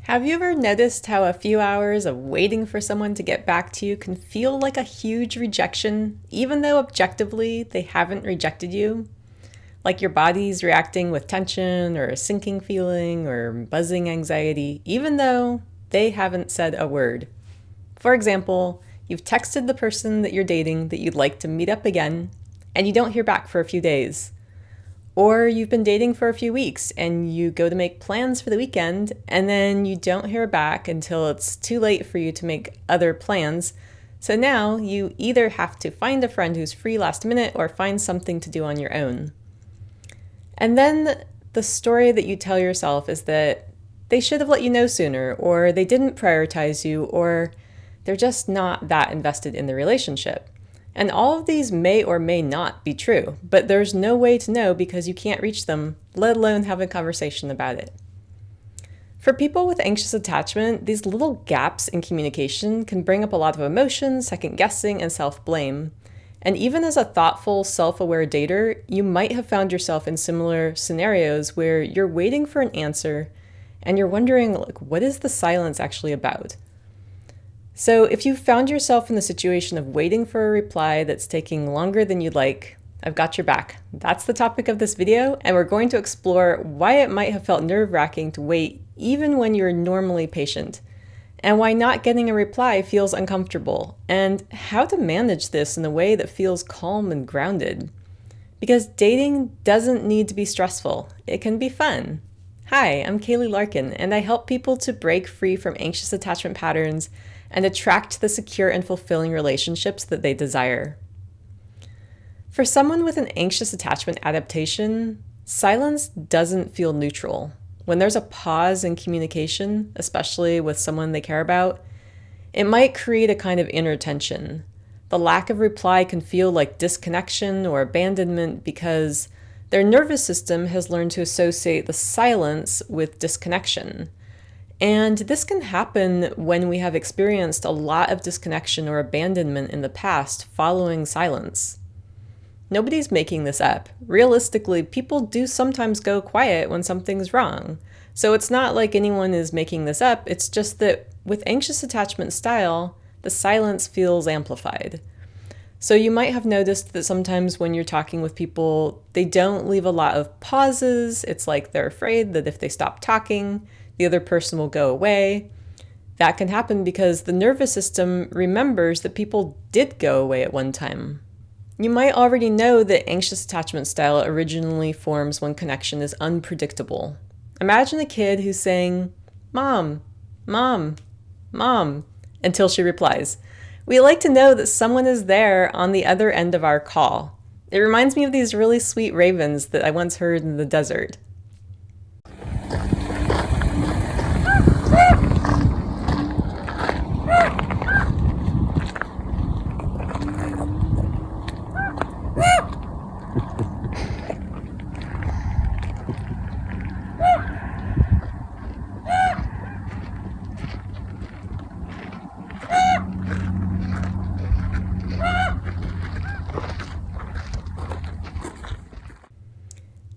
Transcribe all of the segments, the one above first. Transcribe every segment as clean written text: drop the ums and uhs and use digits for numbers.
Have you ever noticed how a few hours of waiting for someone to get back to you can feel like a huge rejection, even though objectively they haven't rejected you? Like your body's reacting with tension or a sinking feeling or buzzing anxiety, even though they haven't said a word. For example, you've texted the person that you're dating that you'd like to meet up again, and you don't hear back for a few days. Or you've been dating for a few weeks and you go to make plans for the weekend and then you don't hear back until it's too late for you to make other plans. So now you either have to find a friend who's free last minute or find something to do on your own. And then the story that you tell yourself is that they should have let you know sooner, or they didn't prioritize you, or they're just not that invested in the relationship. And all of these may or may not be true, but there's no way to know because you can't reach them, let alone have a conversation about it. For people with anxious attachment, these little gaps in communication can bring up a lot of emotion, second-guessing, and self-blame. And even as a thoughtful, self-aware dater, you might have found yourself in similar scenarios where you're waiting for an answer and you're wondering, what is the silence actually about? So if you found yourself in the situation of waiting for a reply that's taking longer than you'd like, I've got your back. That's the topic of this video, and we're going to explore why it might have felt nerve-wracking to wait even when you're normally patient, and why not getting a reply feels uncomfortable, and how to manage this in a way that feels calm and grounded. Because dating doesn't need to be stressful. It can be fun. Hi, I'm Kaylee Larkin, and I help people to break free from anxious attachment patterns and attract the secure and fulfilling relationships that they desire. For someone with an anxious attachment adaptation, silence doesn't feel neutral. When there's a pause in communication, especially with someone they care about, it might create a kind of inner tension. The lack of reply can feel like disconnection or abandonment because their nervous system has learned to associate the silence with disconnection. And this can happen when we have experienced a lot of disconnection or abandonment in the past following silence. Nobody's making this up. Realistically, people do sometimes go quiet when something's wrong. So it's not like anyone is making this up, it's just that with anxious attachment style, the silence feels amplified. So you might have noticed that sometimes when you're talking with people, they don't leave a lot of pauses. It's like they're afraid that if they stop talking, the other person will go away. That can happen because the nervous system remembers that people did go away at one time. You might already know that anxious attachment style originally forms when connection is unpredictable. Imagine a kid who's saying, "Mom, Mom, Mom," until she replies. We like to know that someone is there on the other end of our call. It reminds me of these really sweet ravens that I once heard in the desert.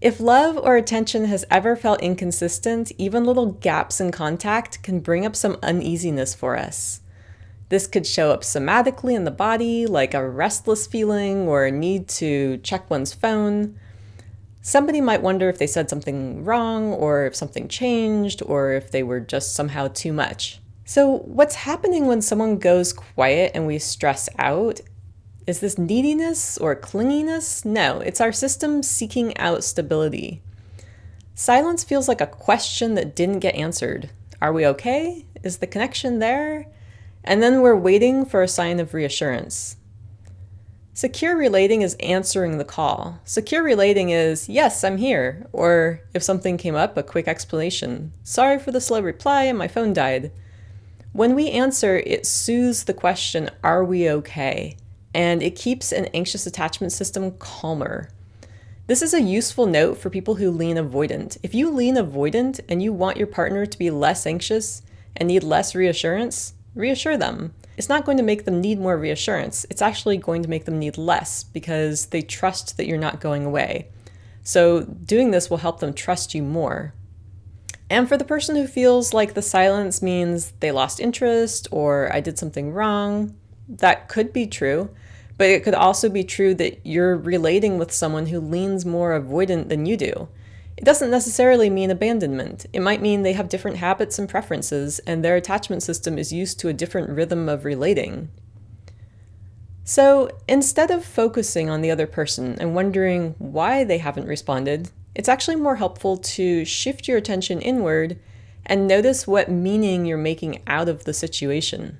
If love or attention has ever felt inconsistent, even little gaps in contact can bring up some uneasiness for us. This could show up somatically in the body, like a restless feeling or a need to check one's phone. Somebody might wonder if they said something wrong, or if something changed, or if they were just somehow too much. So what's happening when someone goes quiet and we stress out? Is this neediness or clinginess? No, it's our system seeking out stability. Silence feels like a question that didn't get answered. Are we okay? Is the connection there? And then we're waiting for a sign of reassurance. Secure relating is answering the call. Secure relating is, yes, I'm here. Or if something came up, a quick explanation. Sorry for the slow reply, my phone died. When we answer, it soothes the question, are we okay? And it keeps an anxious attachment system calmer. This is a useful note for people who lean avoidant. If you lean avoidant and you want your partner to be less anxious and need less reassurance, reassure them. It's not going to make them need more reassurance. It's actually going to make them need less because they trust that you're not going away. So doing this will help them trust you more. And for the person who feels like the silence means they lost interest or I did something wrong, that could be true, but it could also be true that you're relating with someone who leans more avoidant than you do. It doesn't necessarily mean abandonment. It might mean they have different habits and preferences, and their attachment system is used to a different rhythm of relating. So instead of focusing on the other person and wondering why they haven't responded, it's actually more helpful to shift your attention inward and notice what meaning you're making out of the situation.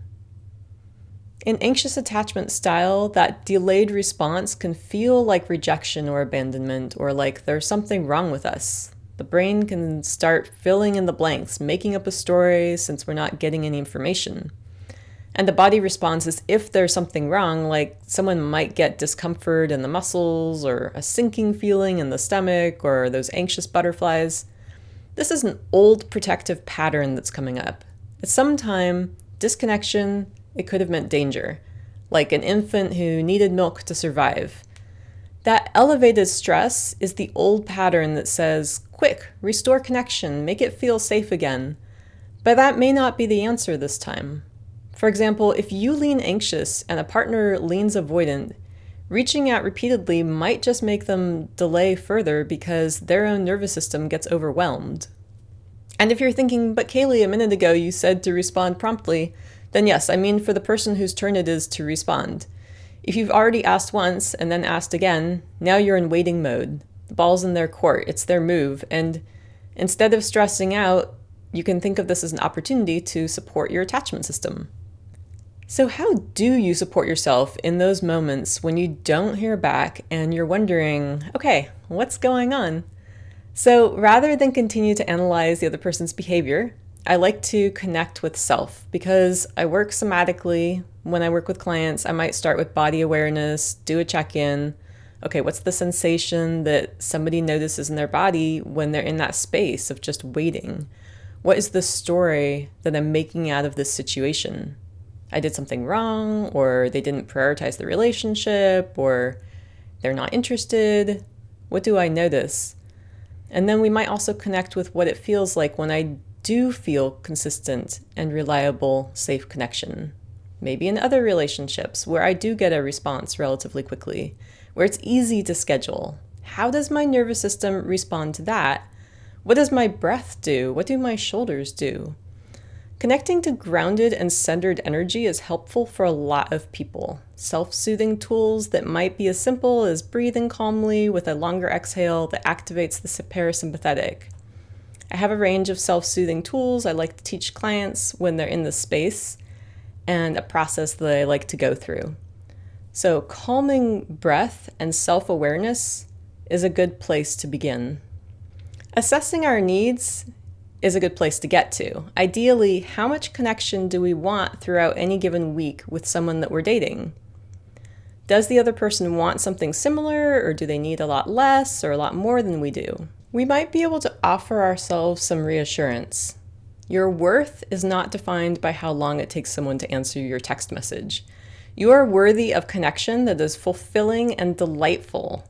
In anxious attachment style, that delayed response can feel like rejection or abandonment, or like there's something wrong with us. The brain can start filling in the blanks, making up a story since we're not getting any information. And the body responds as if there's something wrong, like someone might get discomfort in the muscles, or a sinking feeling in the stomach, or those anxious butterflies. This is an old protective pattern that's coming up. At some time, disconnection, it could have meant danger, like an infant who needed milk to survive. That elevated stress is the old pattern that says, quick, restore connection, make it feel safe again. But that may not be the answer this time. For example, if you lean anxious and a partner leans avoidant, reaching out repeatedly might just make them delay further because their own nervous system gets overwhelmed. And if you're thinking, but Kaylee, a minute ago you said to respond promptly, then yes, I mean for the person whose turn it is to respond. If you've already asked once and then asked again, now you're in waiting mode. The ball's in their court, it's their move, and instead of stressing out, you can think of this as an opportunity to support your attachment system. So how do you support yourself in those moments when you don't hear back and you're wondering, okay, what's going on? So rather than continue to analyze the other person's behavior, I like to connect with self because I work somatically. When I work with clients, I might start with body awareness, do a check-in. Okay, what's the sensation that somebody notices in their body when they're in that space of just waiting? What is the story that I'm making out of this situation? I did something wrong, or they didn't prioritize the relationship, or they're not interested. What do I notice? And then we might also connect with what it feels like when I do feel consistent and reliable, safe connection. Maybe in other relationships where I do get a response relatively quickly, where it's easy to schedule. How does my nervous system respond to that? What does my breath do? What do my shoulders do? Connecting to grounded and centered energy is helpful for a lot of people. Self-soothing tools that might be as simple as breathing calmly with a longer exhale that activates the parasympathetic. I have a range of self-soothing tools I like to teach clients when they're in this space, and a process that I like to go through. So calming breath and self-awareness is a good place to begin. Assessing our needs is a good place to get to. Ideally, how much connection do we want throughout any given week with someone that we're dating? Does the other person want something similar, or do they need a lot less or a lot more than we do? We might be able to offer ourselves some reassurance. Your worth is not defined by how long it takes someone to answer your text message. You are worthy of connection that is fulfilling and delightful.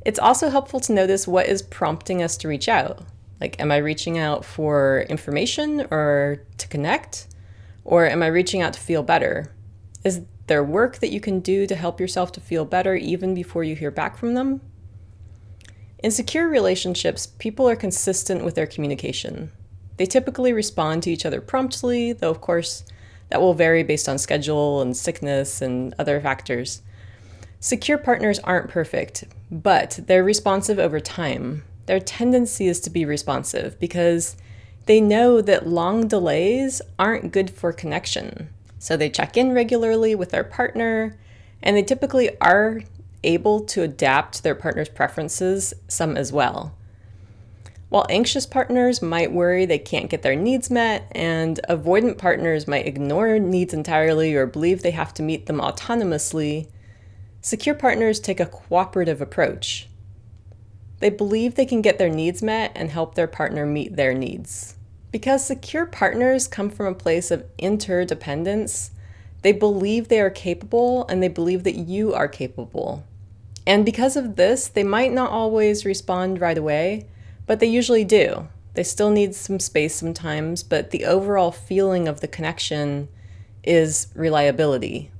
It's also helpful to notice what is prompting us to reach out. Like, am I reaching out for information or to connect? Or am I reaching out to feel better? Is there work that you can do to help yourself to feel better even before you hear back from them? In secure relationships, people are consistent with their communication. They typically respond to each other promptly, though of course that will vary based on schedule and sickness and other factors. Secure partners aren't perfect, but they're responsive over time. Their tendency is to be responsive because they know that long delays aren't good for connection. So they check in regularly with their partner, and they typically are able to adapt their partner's preferences some as well. While anxious partners might worry they can't get their needs met, and avoidant partners might ignore needs entirely or believe they have to meet them autonomously, secure partners take a cooperative approach. They believe they can get their needs met and help their partner meet their needs. Because secure partners come from a place of interdependence, they believe they are capable and they believe that you are capable. And because of this, they might not always respond right away, but they usually do. They still need some space sometimes, but the overall feeling of the connection is reliability.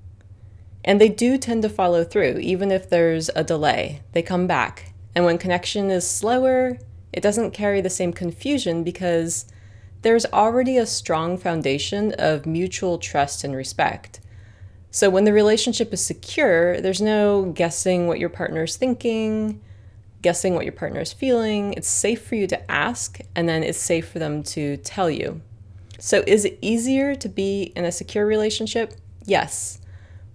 And they do tend to follow through, even if there's a delay. They come back. And when connection is slower, it doesn't carry the same confusion because there's already a strong foundation of mutual trust and respect. So when the relationship is secure, there's no guessing what your partner's thinking, guessing what your partner's feeling. It's safe for you to ask, and then it's safe for them to tell you. So is it easier to be in a secure relationship? Yes.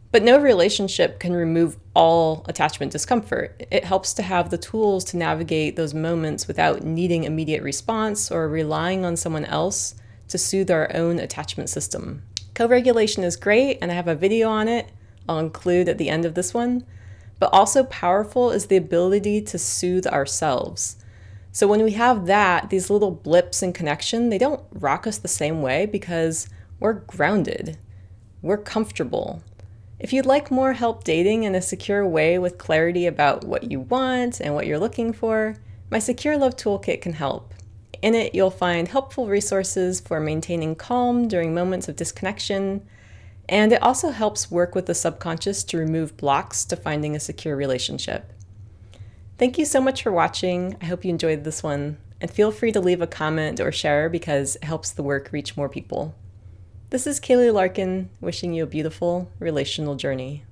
But no relationship can remove all attachment discomfort. It helps to have the tools to navigate those moments without needing immediate response or relying on someone else to soothe our own attachment system. Co-regulation is great, and I have a video on it I'll include at the end of this one. But also powerful is the ability to soothe ourselves. So when we have that, these little blips in connection, they don't rock us the same way because we're grounded. We're comfortable. If you'd like more help dating in a secure way with clarity about what you want and what you're looking for, my Secure Love Toolkit can help. In it, you'll find helpful resources for maintaining calm during moments of disconnection, and it also helps work with the subconscious to remove blocks to finding a secure relationship. Thank you so much for watching. I hope you enjoyed this one, and feel free to leave a comment or share because it helps the work reach more people. This is Kaylee Larkin, wishing you a beautiful relational journey.